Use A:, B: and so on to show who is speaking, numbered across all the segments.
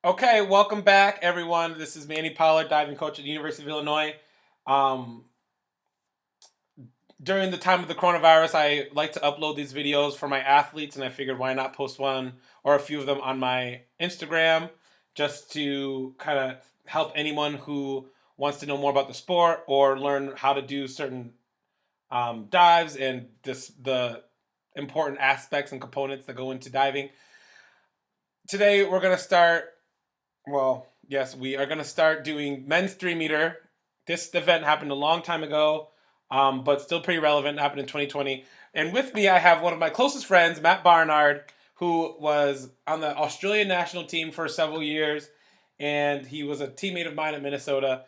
A: Okay, welcome back, everyone. This is Manny Pollard, diving coach at the University of Illinois. Um, During the time of the coronavirus, I like to upload these videos for my athletes, and I figured why not post one or a few of them on my Instagram just to kind of help anyone who wants to know more about the sport or learn how to do certain dives and the important aspects and components that go into diving. Today, we're going to start. Well, yes, we are going to start doing men's 3 meter. This event happened a long time ago, but still pretty relevant. It happened in 2020. And with me, I have one of my closest friends, Matt Barnard, who was on the Australian national team for several years. And he was a teammate of mine at Minnesota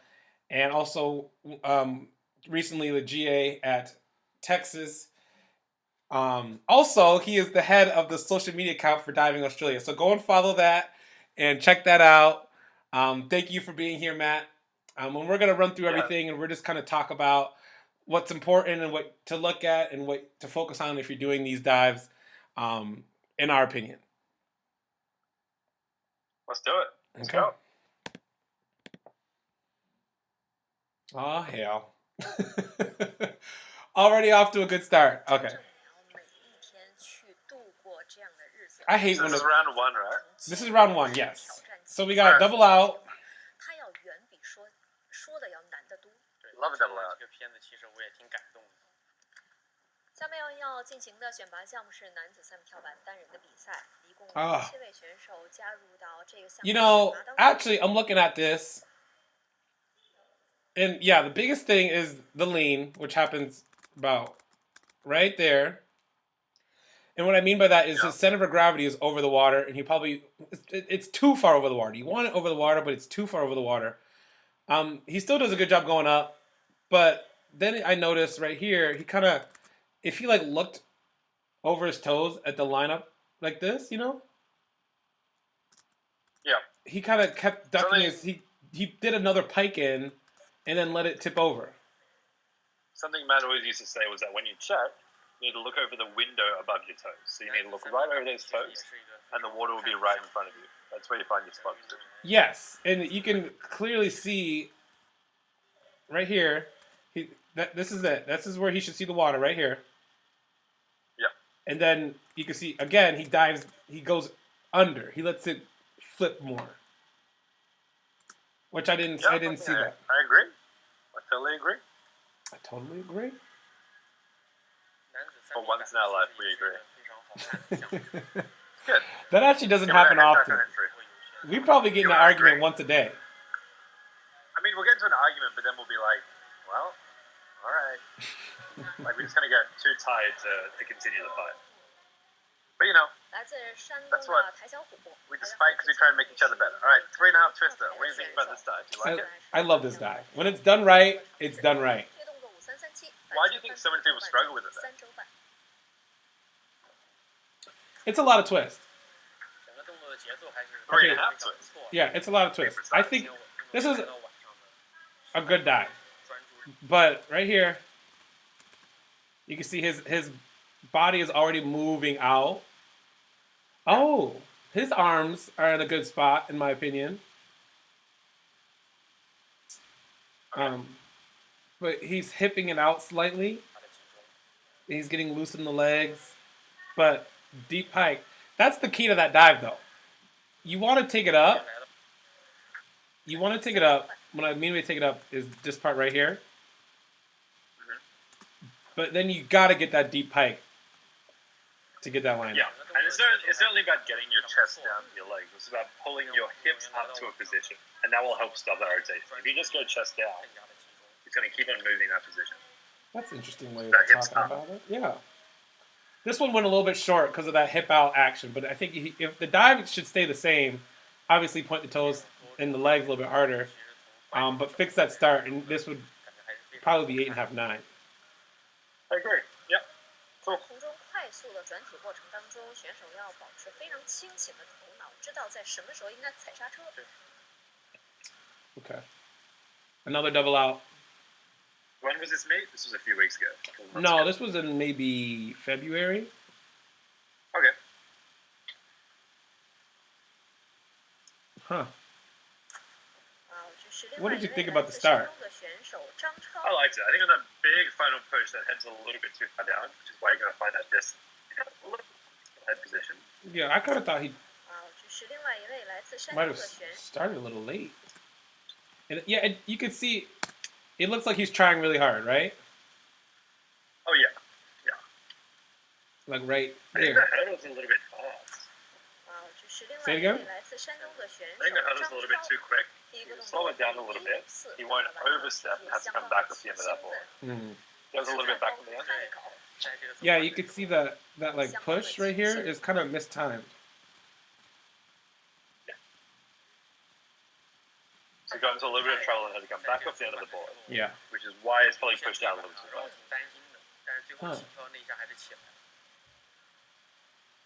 A: and also recently the GA at Texas. Also, he is the head of the social media account for Diving Australia. So go and follow that and check that out. Thank you for being here, Matt. And we're going to run through everything and we're just kind of talk about what's important and what to look at and what to focus on if you're doing these dives, in our opinion.
B: Let's do it. Let's
A: Okay.
B: go.
A: Oh, hell. Already off to a good start. Okay. I hate
B: So
A: when
B: this is round one, right?
A: This is round one, yes. So we got a double out.
B: Love a double out.
C: 下面要进行的选拔项目是男子3米跳板单人的比赛，一共7位选手加入到这个项目。
A: You know, actually, I'm looking at this, and yeah, the biggest thing is the lean, which happens about right there. And what I mean by that is his center of gravity is over the water, and it's too far over the water. You want it over the water, but it's too far over the water. He still does a good job going up, but then I noticed right here, he kind of, if he like looked over his toes at the lineup like this, you know?
B: Yeah.
A: He kind of kept ducking he did another pike in and then let it tip over.
B: Something Matt always used to say was that when you check, you need to look over the window above your toes. So you need to look right over those toes, and the water will be right in front of you. That's where you find your spots.
A: Yes, and you can clearly see right here. This is it. This is where he should see the water right here.
B: Yeah.
A: And then you can see again. He dives. He goes under. He lets it flip more. Which I didn't see that.
B: I agree. I totally agree.
A: I totally agree.
B: For once in our life, we agree. Good.
A: That actually doesn't happen often. We probably get in an argument once a day.
B: I mean, we'll get into an argument, but then we'll be like, well, all right. Like, we're just going to get too tired to continue the fight. But, you know, that's what we just fight because we try and make each other better. All right, 3.5 twister. What do you think about this dive? Do you like it?
A: I love this dive. When it's done right, it's done right.
B: Why do you think so many people struggle with it, though?
A: It's a lot of twist.
B: 3.5 twist.
A: Yeah, it's a lot of twist. I think this is a good dive. But right here, you can see his body is already moving out. Oh, his arms are in a good spot, in my opinion. But he's hipping it out slightly. He's getting loose in the legs. But deep pike. That's the key to that dive, though. You want to take it up. What I mean by take it up is this part right here. But then you got to get that deep pike to get that line.
B: Yeah, and it's not only about getting your chest down to your legs. It's about pulling your hips up to a position, and that will help stop that rotation. If you just go chest down, it's going to keep on moving that position.
A: That's an interesting way of talking about it. Yeah. This one went a little bit short because of that hip out action, but I think if the dive should stay the same, obviously point the toes and the legs a little bit harder, but fix that start, and this would probably be 8.5, 9.
B: I agree. Yep. Cool.
C: 途中快速的转体过程当中，选手要保持非常清醒的头脑，知道在什么时候应该踩刹车。
A: Okay. Another double out.
B: When was this meet? This was a few weeks ago.
A: No, this was in maybe February.
B: Okay.
A: Huh.
C: 这是另
A: What
C: 外
A: did
C: 一
A: you
C: 位
A: think
C: 来
A: about the
C: 自山
A: start?
C: 东的选手张超。
B: I liked it. I think on that big final push, that head's a little bit too far down, which is why you got to find that distance. A little head position.
A: Yeah, I kind of thought he
C: 这是另外一位来自山
A: might
C: 东
A: have
C: 的选手。
A: started a little late. And yeah, you can see it looks like he's trying really hard, right?
B: Oh, yeah.
A: Like right
B: I think
A: there.
B: the hurdle's a little bit fast.
C: 这是另外
A: Say it
C: 一
A: again?
C: 位来自山东的选
B: I think the
C: 手
B: hurdle's
C: 张
B: a little bit
C: 超。
B: too quick.
C: 第一个
B: You
C: 动
B: slow
C: 作
B: it down a little bit.
C: 次
B: He won't
C: 打完
B: overstep and
C: 也
B: has to
C: 相
B: come
C: 当
B: back
C: 的
B: with the end of
C: 兴
B: that ball.
C: 奋。
B: Goes a little bit back from the end.
A: Yeah, you could see that like push right here is kind of mistimed.
B: So he got into a little bit of trouble and had to come back off the end of the board.
A: Yeah.
B: Which is why it's probably pushed down a little too far.
D: 担心的，但是最后
A: Huh.
D: 起跳那一下还是起来了。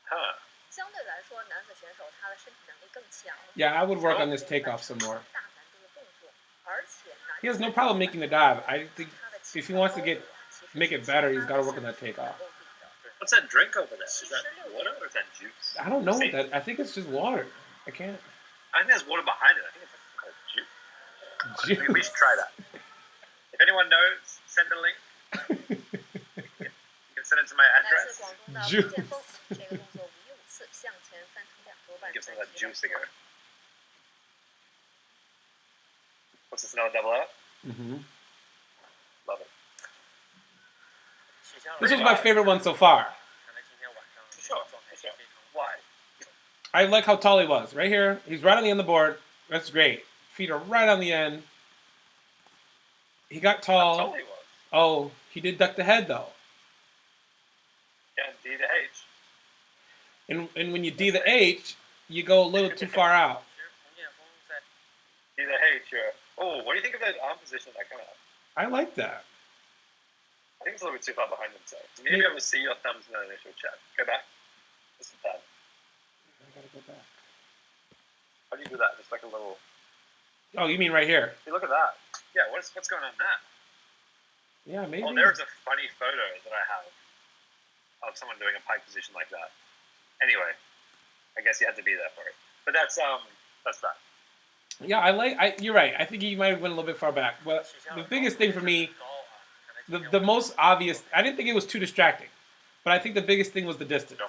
B: Huh.
C: 相对来说，男子选手他的身体能力更强。
A: Yeah, I would work on this takeoff some more.
C: 大难度的动作，而且男
A: He has no problem making the dive. I think
C: 他的
A: if he wants to make it better, he's got to work on that takeoff.
B: What's that drink over there? Is that water or is that juice?
A: I don't know what that. I think it's just water. I can't.
B: I think there's water behind it. I think it's called juice. We should try that. If anyone knows, send a link. You can send it to my
C: 来自
B: address.
C: 广东的吴建锋，这个动作5-5次向前翻腾2多半
B: Give
C: 转
B: some of that
C: 体
B: juice a go. What's this, another double out?
A: Mm-hmm.
B: Love it.
D: 起跳了
A: This was my favorite one so far.
D: 看来今天晚上
B: Sure,
D: 状态是
B: sure.
D: 非常
B: Why?
A: I like how tall he was. Right here, he's right on the end of the board. That's great. Feet are right on the end. He got
B: That's
A: tall.
B: all he was.
A: Oh, he did duck the head though.
B: Yeah, D to H.
A: And when you D the H, you go a little too far out.
D: 其实洪建锋在
B: D to H, yeah. Oh, what do you think of that arm position that come out?
A: I like that.
B: I think it's a little bit too far behind himself. You need to be able to see your thumbs in that initial check. Go back. This is bad.
A: I gotta go back.
B: How do you do that? Just like a little...
A: Oh, you mean right here?
B: Hey, look at that. Yeah, what's going on there?
A: Yeah, maybe.
B: Oh, there's a funny photo that I have of someone doing a pike position like that. Anyway, I guess you had to be there for it. But that's that.
A: Yeah, you're right. I think he might have went a little bit far back. But
D: 起跳
A: the
D: 了
A: biggest thing for me,
D: 高啊，看来今
A: the
D: 天
A: the most obvious, I didn't think it was too distracting. But I think the biggest thing was the distance.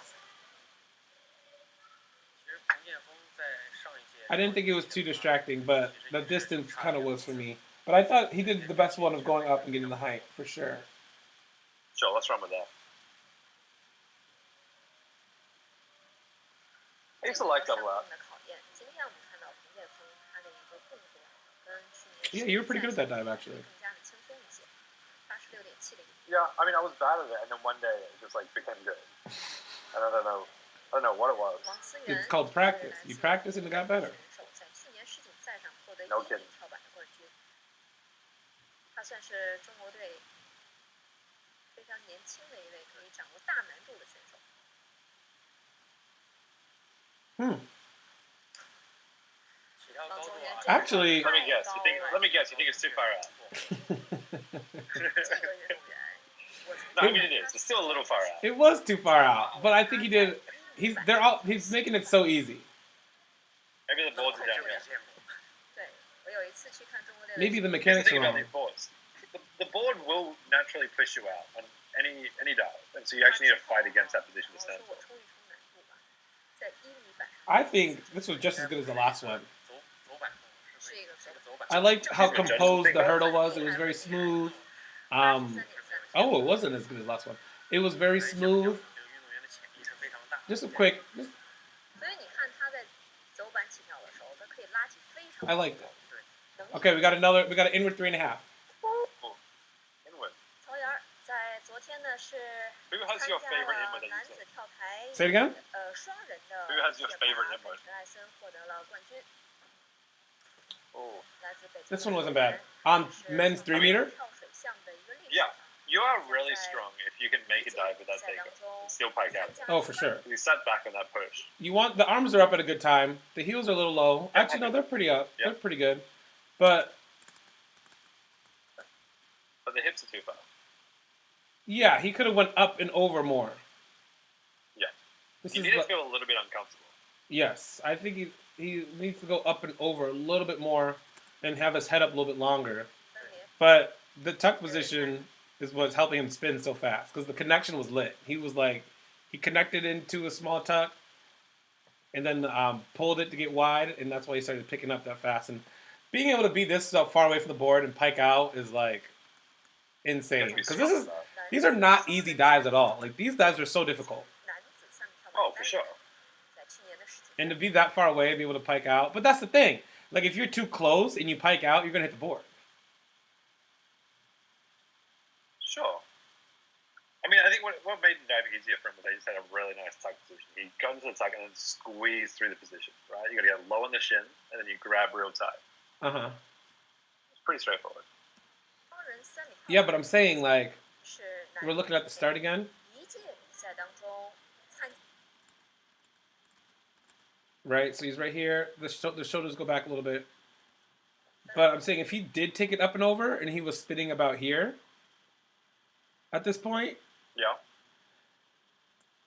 D: 其实洪建锋在上一届
A: I didn't think it was too distracting, but the distance kind of was for me. But I thought he did the best one of going up and getting the height, for sure.
B: Sure, let's run with that. I used to like double out.
C: 的考验。今天我们看到洪建锋他的一个动作跟去
A: Yeah,
C: 年
A: you were pretty good at that dive, actually.
C: 更加的轻松一些，86.70。
B: Yeah, I mean, I was bad at it, and then one day it just like became good. And I don't know what it was.
C: 王思源
A: It's called practice. You practice and it got better.
C: 选手在去年世锦赛上获得
B: No
C: 1
B: kidding.
C: 名跳板的冠军，他算是中国队非常年轻的一位可以掌握大难度的选手。
D: 起跳高度啊，
A: Actually-
B: Let me guess. Let me guess. You think it's too far out?
C: 这个运动员，我曾
B: No, I
C: 经
B: mean it is. It's still a little far out.
A: It was too far out, but I think he did. He's making it so easy.
B: Maybe the
D: 能
B: boards
D: 控
B: are
D: 制
B: down
D: 有点
B: here.
D: 羡慕。
C: 对我有一次去看中国队的
A: Maybe the
B: 'Cause the
A: mechanics
B: thing
A: are
B: about
A: wrong.
B: these boards, the board will naturally push you out on any dive, and so you actually need to fight against that position to
C: 我
B: stand
C: 说我
B: for.
C: 冲一冲难度吧，在1米板上
A: I think this was just as good as the last one.
D: 走板控是
C: 是一个走
D: 走板。
A: I liked how composed the hurdle was. It was very smooth.
C: 83.3。
A: Oh, it wasn't as good as the last one. It was very smooth.
D: 这个运动员的潜力是非常大。
A: Just a quick.
C: 所以你看他在走板起跳的时候，他可以拉起非常
A: I like
C: 高
A: that.
C: 能力
A: Okay, we got an inward 3.5.
B: Inward.
C: 曹岩在昨天呢是
B: Who has
C: 参
B: your
C: 加
B: favorite
C: 了
B: inward that
C: 男
B: you
C: 子
B: said?
C: 跳台
A: Say it again?
C: 双人的
B: Who has your
C: 选拔
B: favorite
C: 本
B: inward?
C: 陈艾森获得了冠军。
B: Oh.
C: 来自北京
A: This
C: 的
A: one
C: 运
A: wasn't
C: 动
A: bad.
C: 员
A: On
C: 是
A: men's 3 meter?
C: 跳水项的一个历史
B: Yeah.
C: 上
B: You are really strong if you can make a dive with that
C: 比赛当
B: takeoff
C: 中
B: and still pike out.
C: 参加
A: Oh, for sure.
B: You sat back on that push.
A: You want the arms are up at a good time. The heels are a little low. Actually, no, they're pretty up.
B: Yeah.
A: They're pretty good. But
B: But the hips are too far.
A: yeah, he could have went up and over more.
B: Yeah.
A: This
B: You
A: is
B: need to
A: what-
B: feel a little bit uncomfortable.
A: yes. I think he needs to go up and over a little bit more and have his head up a little bit longer. But the tuck position is what's helping him spin so fast because the connection was lit. He was like, he connected into a small tuck and then pulled it to get wide, and that's why he started picking up that fast. And being able to be this far away from the board and pike out is like insane because these are not easy dives at all. Like these dives are so difficult.
B: Oh, for sure.
A: And to be that far away and be able to pike out, but that's the thing. Like if you're too close and you pike out, you're gonna hit the board.
B: Sure. I mean, I think what made the diving easier for him was they just had a really nice tuck position. He got into the tuck and then squeezed through the position, right? You got to get low on the shin and then you grab real tight. It's pretty straightforward.
A: Yeah, but I'm saying like we're looking at the start again. Right, so he's right here. The shoulders go back a little bit. But I'm saying if he did take it up and over and he was spinning about here at this point.
B: Yeah.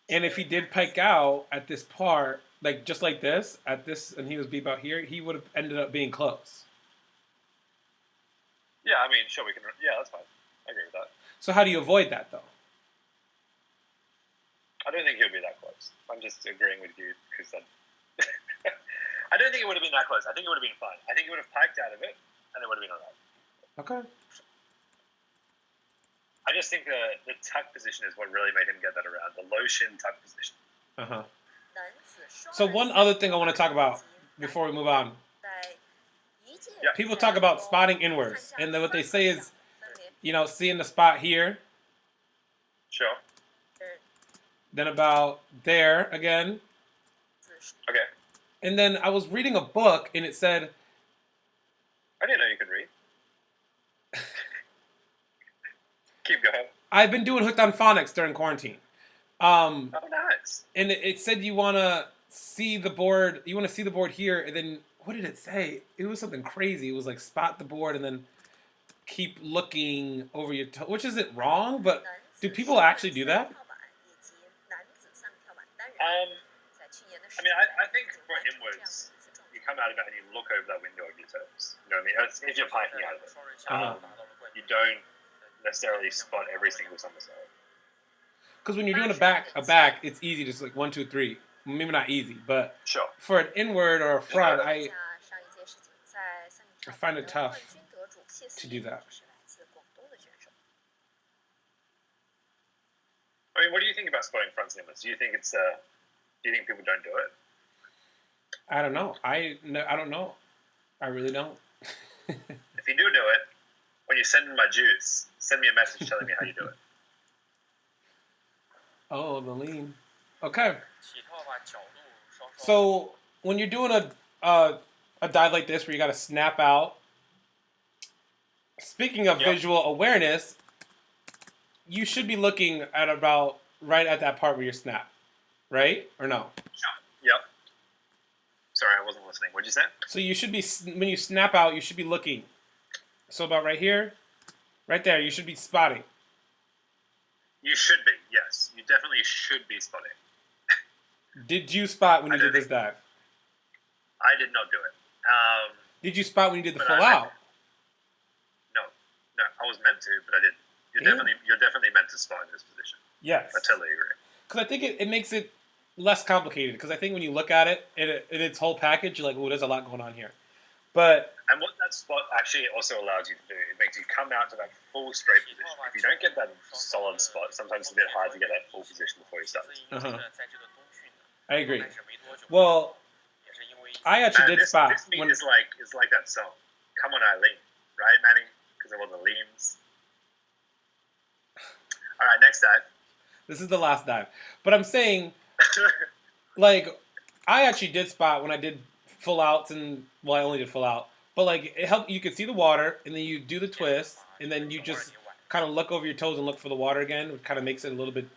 A: And if he did pike out at this part, like just like this, at this, and he was be about here, he would have ended up being close.
B: Yeah, I mean, sure, we can. Yeah, that's fine. I agree with that.
A: So how do you avoid that, though?
B: I don't think he'll be that close. I'm just agreeing with you because I don't think it would have been that close. I think it would have been fine. I think he would have piked out of it, and it would have been all right.
A: Okay.
B: I just think the tuck position is what really made him get that around. The low shin tuck position.
A: So one other thing I want to talk about before we move on.
B: Yeah.
A: People talk about spotting inwards, and then what they say is, you know, seeing the spot here,
B: Sure.
A: then about there again,
B: Okay.
A: and then I was reading a book, and it said,
B: I didn't know you could read. Keep going.
A: I've been doing Hooked on Phonics during quarantine.
B: Oh, nice.
A: And it said you want to see the board, here, and then, what did it say? It was something crazy. It was like spot the board and then keep looking over your toe, which isn't wrong, but do people actually do that?
B: I mean, I think for inwards, you come out of it and you look over that window of your toes. You know what I mean? If you're piking out of it. You don't necessarily spot every single somersault.
A: Because when you're doing a back, it's easy, just like 1, 2, 3. Maybe not easy, but
B: Sure.
A: for an inward or a front, I find it tough to do that.
B: I mean, what do you think about spotting fronts and inwards? Do you think it's do you think people don't do it?
A: I don't know. I don't know. I really don't.
B: If you do it, when you send in my juice, send me a message telling me how you do it.
A: Oh, the lean. Okay. So when you're doing a dive like this where you got to snap out, speaking of visual awareness, you should be looking at about right at that part where you snap, right? Or no?
B: Yep. Sorry, I wasn't listening. What'd you say?
A: So you should be, when you snap out, you should be looking. So about right here, right there, you should be spotting.
B: You should be, yes. You definitely should be spotting.
A: Did you spot when you did this dive?
B: I did not do it.
A: Did you spot when you did the full out?
B: No, I was meant to, but I didn't. You're definitely meant to spot in this position.
A: Yes.
B: I totally agree.
A: Because I think it makes it less complicated. Because I think when you look at it in its whole package, you're like, oh, there's a lot going on here.
B: And what that spot actually also allows you to do, it makes you come out to that full straight position. If you don't get that solid spot, sometimes it's a bit hard to get that full position before you start.
A: I agree. Well, I actually did spot.
B: This meet is like that song, "Come On Eileen," right, Manny? Because of all the leans. All right, next dive.
A: This is the last dive. But I'm saying, like, I actually did spot when I did full outs and, well, I only did full out. But, like, it helped. You could see the water, and then you do the twist, and then you just kind of look over your toes and look for the water again, which kind of makes it a little bit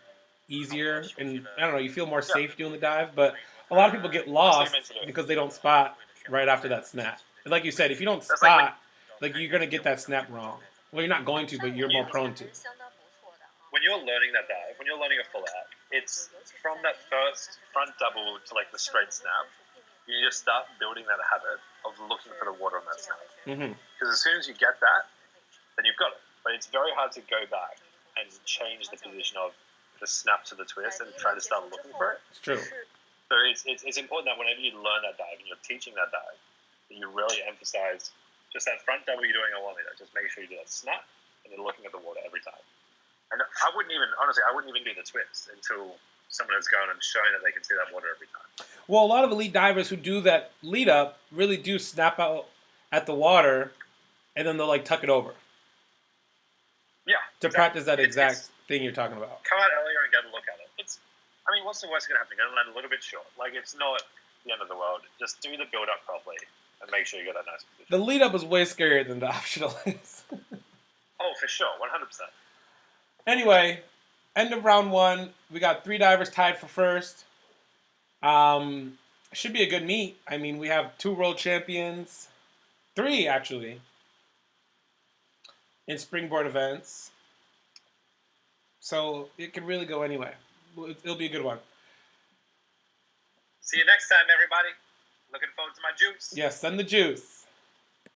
A: easier. And, I don't know, you feel more safe doing the dive. But a lot of people get lost because they don't spot right after that snap. And like you said, if you don't spot, like, you're going to get that snap wrong. Well, you're not going to, but you're more prone to.
B: When you're learning that dive, when you're learning a full out, it's from that first front double to like the straight snap. you need to start building that habit of looking for the water on that snap.
C: 这两位选手
B: Because as soon as you get that, then you've got it. But it's very hard to go back and change the position of the snap to the twist and try to start looking for it.
A: It's true.
C: 是
B: So it's important that whenever you learn that dive and you're teaching that dive, that you really emphasize just that front double you're doing on 1 meter. Just make sure you do that snap and you're looking at the water every time. And I wouldn't even do the twist until someone has gone and shown that they can see that water every time.
A: Well, a lot of elite divers who do that lead up really do snap out at the water, and then they'll like tuck it over
B: Yeah.
A: to practice that exact thing you're talking about.
B: Come out earlier and get a look at it. What's the worst going to happen? You're going to land a little bit short. Like, it's not the end of the world. Just do the build up properly and make sure you get that nice position.
A: The lead up is way scarier than the optional is.
B: Oh, for sure, 100%.
A: Anyway, end of round 1. We got 3 divers tied for first. Should be a good meet. I mean, we have 2 world champions, 3 actually, in springboard events. So it could really go anyway. It'll be a good one.
B: See you next time, everybody. Looking forward to my juice.
A: Yes, send the juice.